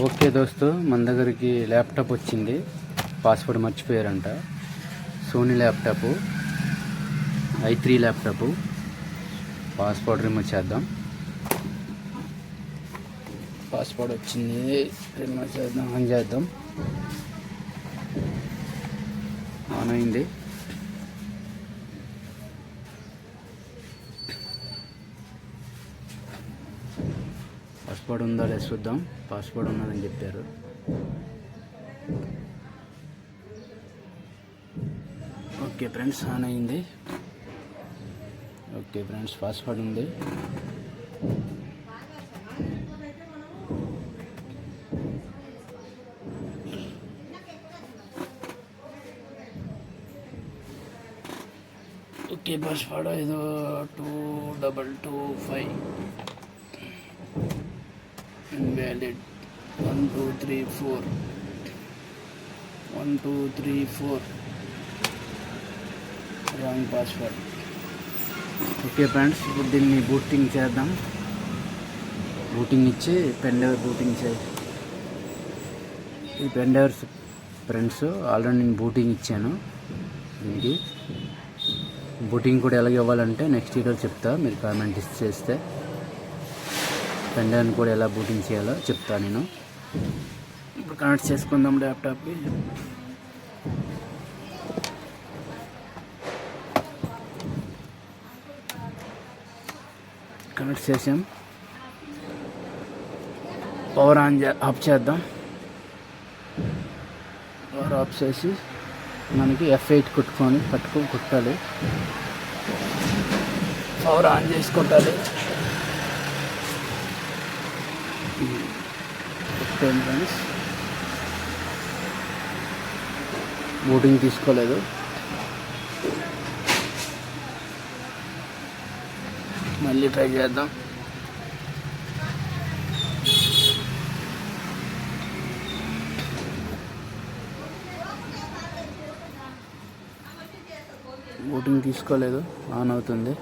Okay దోస్తు, మన దగ్గరికి ల్యాప్టాప్ వచ్చింది. పాస్వర్డ్ మర్చిపోయారంట. Sony laptop, i3 laptop. Password remove చేద్దాం. పాస్వర్డ్ వచ్చింది, రిమూవ్ చేద్దాం. ఆన్ చేద్దాం. ఆన్ అయింది. పాస్వర్డ్ ఉందా లేదా చూద్దాం. పాస్వర్డ్ ఉన్నదని చెప్పారు. ఓకే ఫ్రెండ్స్, ఆన్ అయింది. ఓకే ఫ్రెండ్స్, పాస్వర్డ్ ఉంది. ఓకే, పాస్వర్డ్ ఏదో 2225 invalid 1234 wrong password. Okay friends, ఇప్పుడు దీన్ని బూటింగ్ చేద్దాం. బూటింగ్ ఇచ్చి పెన్ డ్రైవ్ బూటింగ్ చేయాలి. ఈ పెన్ డ్రైవ్స్ ఫ్రెండ్స్ ఆల్రెడీ నేను బూటింగ్ ఇచ్చాను. దీనికి బూటింగ్ కూడా ఎలాగ ఇవ్వాలంటే నెక్స్ట్ వీడియోలో చెప్తా. మీరు కామెంట్ చేస్తే పెన్ డ్రైవ్ని కూడా ఎలా బూటింగ్ చేయాలో చెప్తా. నేను ఇప్పుడు కనెక్ట్ చేసుకుందాం ల్యాప్టాప్కి. కనెక్ట్ చేసాం. పవర్ ఆఫ్ చేద్దాం. పవర్ ఆఫ్ చేసి మనకి F8 కుట్టాలి. పవర్ ఆన్ చేసి కొట్టాలి. ఫ్రెండ్స్, బూటింగ్ తీసుకోలేదు. మళ్ళీ ట్రై చేద్దాం. బూటింగ్ తీసుకోలేదు, ఆన్ అవుతుంది.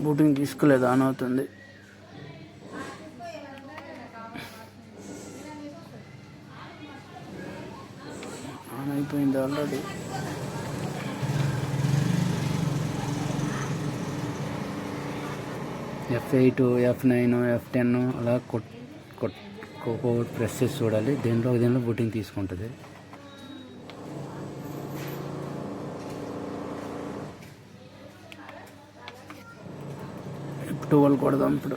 బూటింగ్ తీసుకోలేదు, ఆన్ అవుతుంది. ఆన్ అయిపోయింది ఆల్రెడీ. F8, F9, F10 అలా ప్రెస్ చేసి చూడాలి. దీనిలో బూటింగ్ తీసుకుంటుంది. F12 కొడదాం ఇప్పుడు.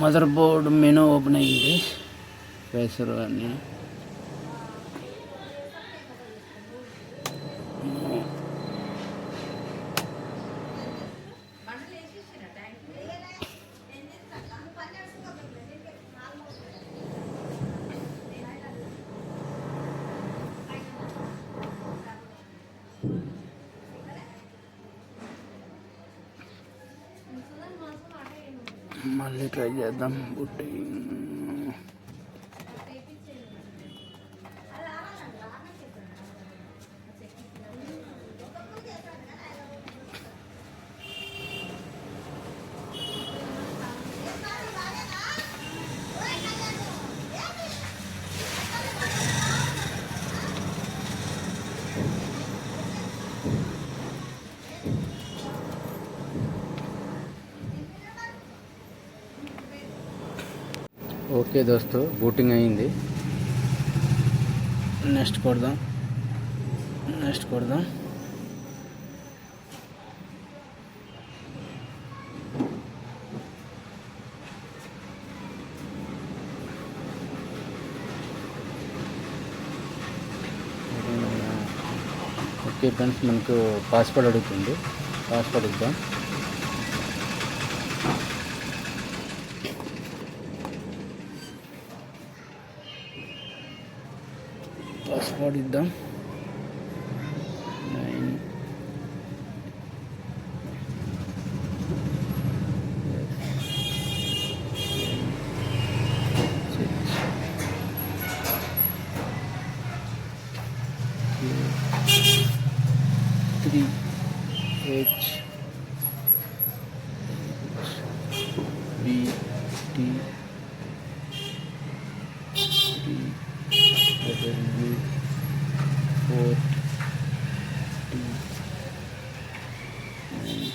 మదర్ బోర్డ్ మెనూ ఓపెన్ అయ్యింది. ఫేసర్ అన్నీ మళ్ళీ ట్రై చేద్దాం. బూటింగ్ ఓకే దోస్తు, బూటింగ్ అయింది. నెక్స్ట్ కొడదాం. ఓకే ఫ్రెండ్స్, మనకు పాస్వర్డ్ అడుగుతుంది. పాస్వర్డ్ ఇద్దాం. పాస్వర్డ్ ఇద్దాం. 9 3 H B T 3 W 4 T 9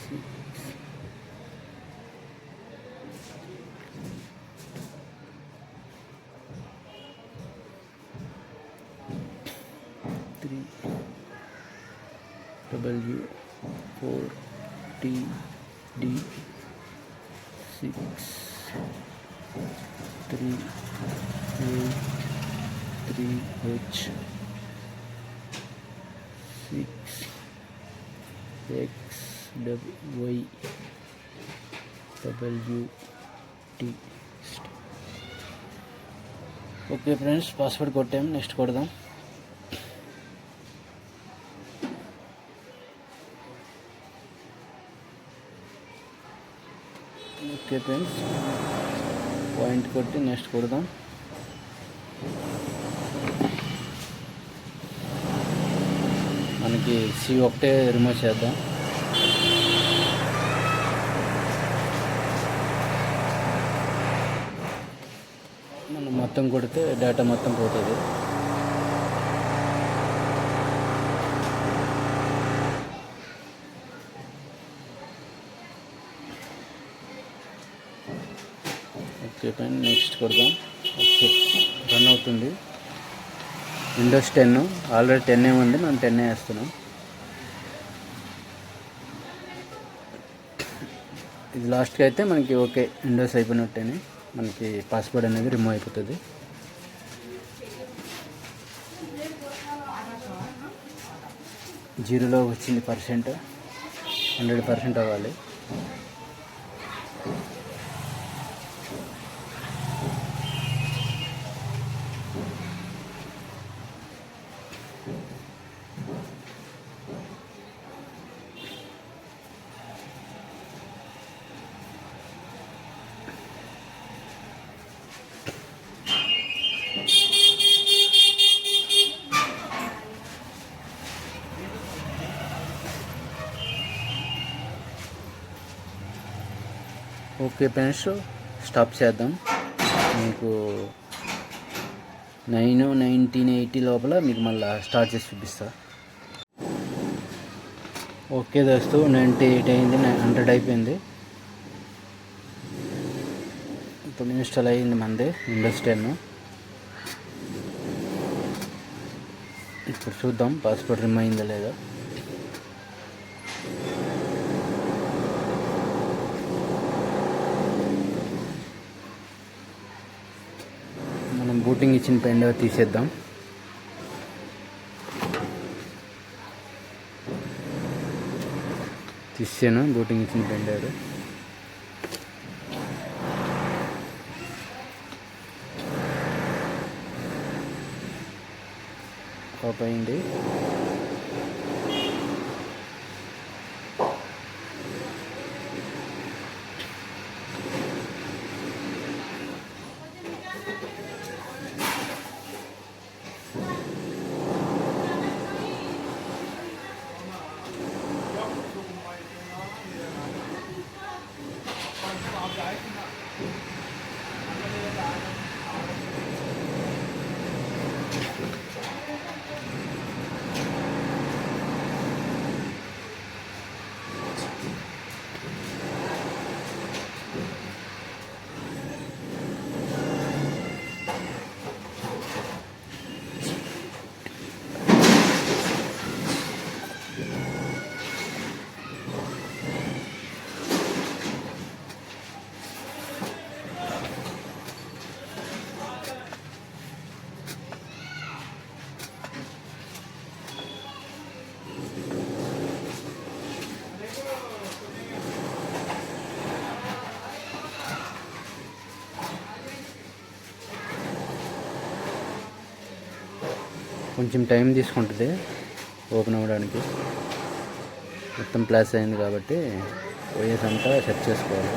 6 3 W 4 T D 6 3 8 3 H 6 X Y W T. Okay friends, password కొట్టాం. నెక్స్ట్ కొడదాం. ఓకే ఫ్రెండ్స్, పాయింట్ కొట్టి నెక్స్ట్ కొడదాం. మనకి సి ఒకటే రిమూవ్ చేద్దాం. మనం మొత్తం కొడితే డేటా మొత్తం పోతుంది. ఓకే ఫ్రెండ్, నెక్స్ట్ కొడదాం. ఓకే, రన్ అవుతుంది. విండోస్ 10 ఆల్రెడీ 10 ఉంది, మనం 10 వేస్తున్నాం. ఇది లాస్ట్కి అయితే మనకి ఓకే, విండోస్ అయిపోయినట్టేనే మనకి పాస్వర్డ్ అనేది రిమూవ్ అయిపోతుంది. జీరోలో వచ్చింది %, 100% అవ్వాలి. ఓకే ఫ్రెండ్స్, స్టాప్ చేద్దాం. మీకు 1980 లోపల మీకు మళ్ళీ స్టార్ట్ చేసి చూపిస్తా. ఓకే దోస్తు, 98 అయింది, 100 అయిపోయింది. ఇప్పుడు ఇన్స్టాల్ అయ్యింది మనది విండోస్ 10. ఇప్పుడు చూద్దాం పాస్వర్డ్ రిమూవ్ అయిందా లేదా. మనం బూటింగ్ ఇచ్చిన పెన్ డ్రైవ్ తీసేద్దాం. తీసాను బూటింగ్ ఇచ్చిన పెన్ డ్రైవ్. ఆఫ్ అయింది. కొంచెం టైం తీసుకుంటుంది ఓపెన్ అవ్వడానికి. మొత్తం ప్లాస్ అయింది కాబట్టి ఓఎస్ అంతా సెట్ చేసుకోవాలి.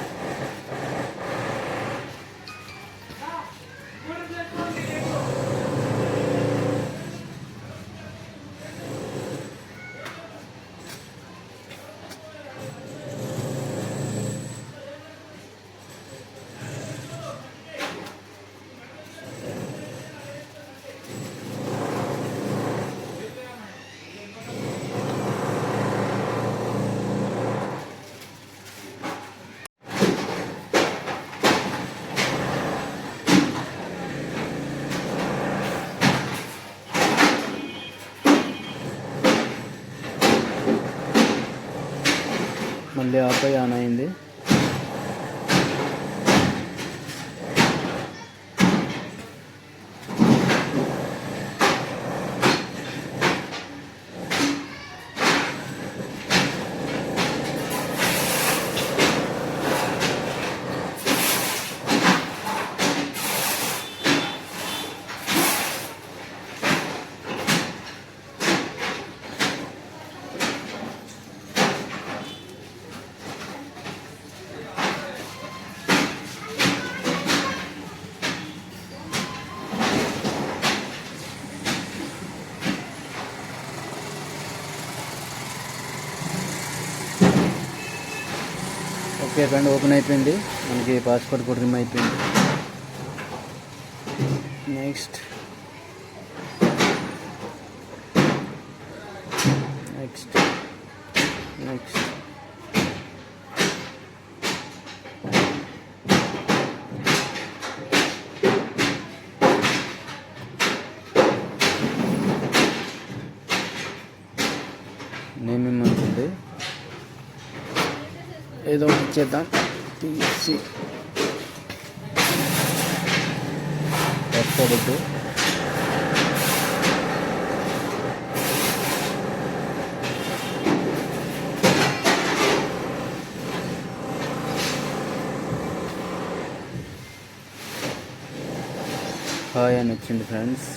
మళ్ళీ ఆపై ఆన్ అయింది. ఓకే ఫ్రెండ్, ఓపెన్ అయిపోయింది. మనకి పాస్పోర్ట్ కూడా రిమూవ్ అయిపోయింది. నెక్స్ట్ నెక్స్ట్ నెక్స్ట్ నేమ్ ఏమవుతుంది, ఏదో ఒకటి ఇచ్చేద్దాం. తీసి పాస్పోర్ట్ హాయ్ అని వచ్చింది ఫ్రెండ్స్.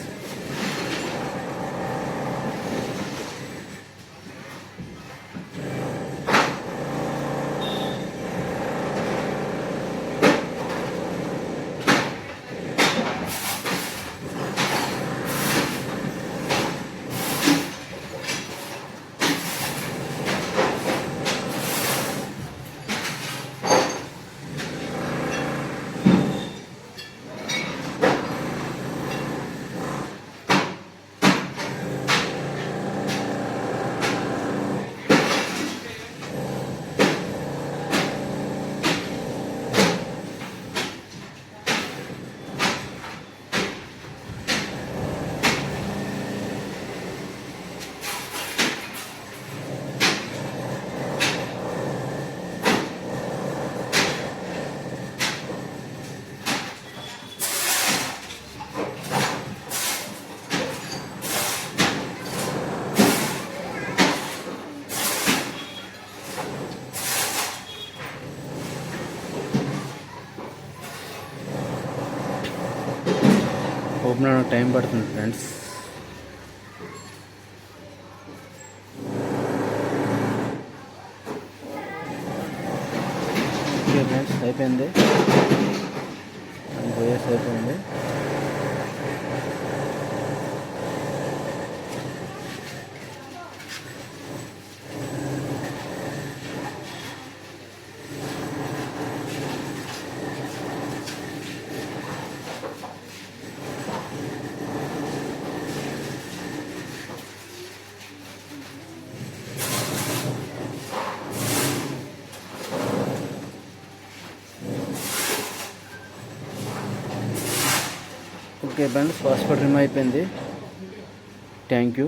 ఓపెన్ అవ్వడానికి టైం పడుతుంది ఫ్రెండ్స్. ఓకే ఫ్రెండ్స్, అయిపోయింది. ఓఎస్ అయిపోయింది. ఓకే ఫ్రెండ్స్, పాస్పోర్ట్ రిమూవ్ అయిపోయింది. Thank you.